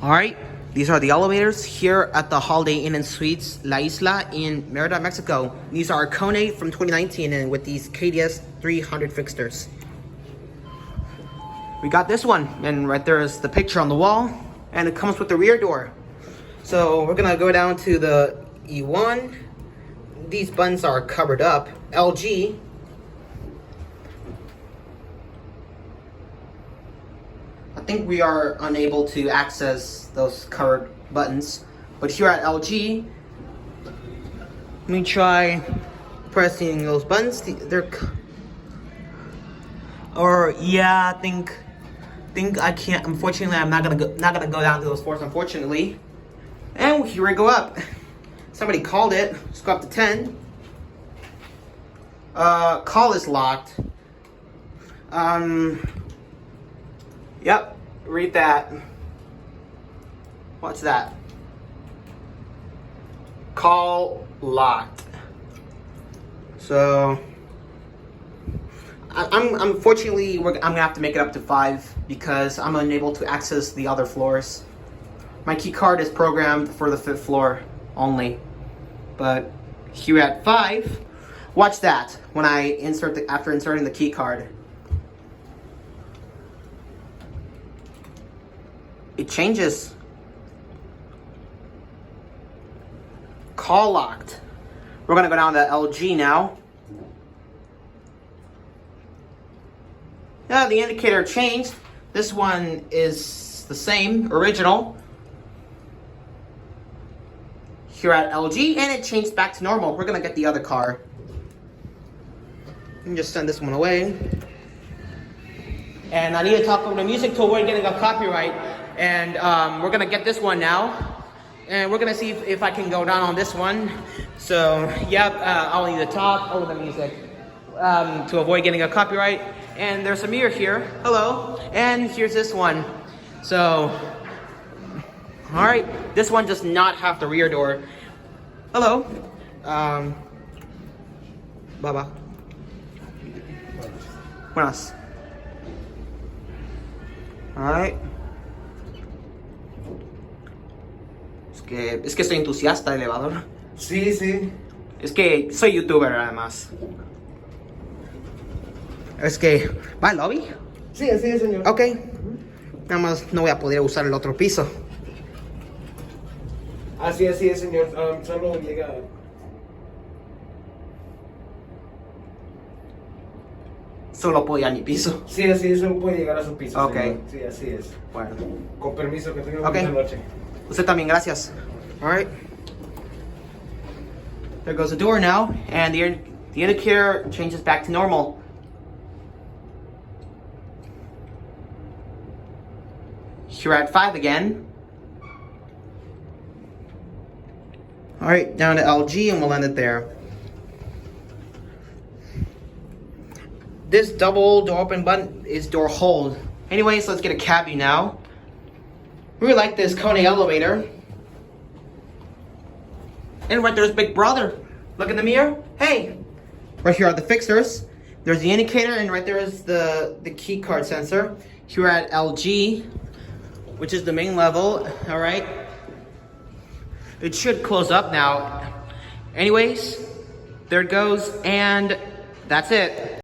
Alright, these are the elevators here at the Holiday Inn and Suites La Isla in Merida, Mexico. These are KONE from 2019 and with these KODIS 300 fixtures. We got this one, and right there is the picture on the wall, and it comes with the rear door. So we're gonna go down to the E1. These buttons are covered up. LG. I think we are unable to access those covered buttons, but here at LG, let me try pressing those buttons. Yeah, I think I can't. Unfortunately, I'm not gonna go down to those floors. Unfortunately, and here we go up. Somebody called it. Let's go up to 10. Call is locked. Yep. Read that. What's that? Call locked. So I'm unfortunately I'm gonna have to make it up to 5 because I'm unable to access the other floors. My key card is programmed for the 5th floor only, but here at 5, watch that when I after inserting the key card. It changes. Call locked. We're gonna go down to LG now. Yeah, the indicator changed. This one is the same, original. Here at LG, and it changed back to normal. We're gonna get the other car. Let me just send this one away. And I need to talk over the music to avoid getting a copyright. And we're gonna get this one now, and we're gonna see if I can go down on this one. So yep, I'll need to talk over the music to avoid getting a copyright. And there's a mirror here. Hello. And here's this one. So all right, this one does not have the rear door. Hello. Baba. Buenas. All right. Es que soy entusiasta de elevador. Sí, sí. Es que soy youtuber además. Es que... ¿Va al lobby? Sí, así es, señor. Ok. Nada más no voy a poder usar el otro piso. Así es, señor. Solo llega... Solo puedo ir a mi piso. Sí, así es. Solo puede llegar a su piso, Ok. señor. Sí, así es. Bueno. Con permiso, que tenga Ok. buena noche. Usted también, gracias. All right. There goes the door now, and the indicator changes back to normal. Here at 5 again. All right, down to LG, and we'll end it there. This double door open button is door hold. Anyways, let's get a cab view now. We really like this KONE elevator. And right there's Big Brother. Look in the mirror. Hey! Right here are the fixtures. There's the indicator, and right there is the key card sensor. Here at LG, which is the main level. Alright. It should close up now. Anyways, there it goes, and that's it.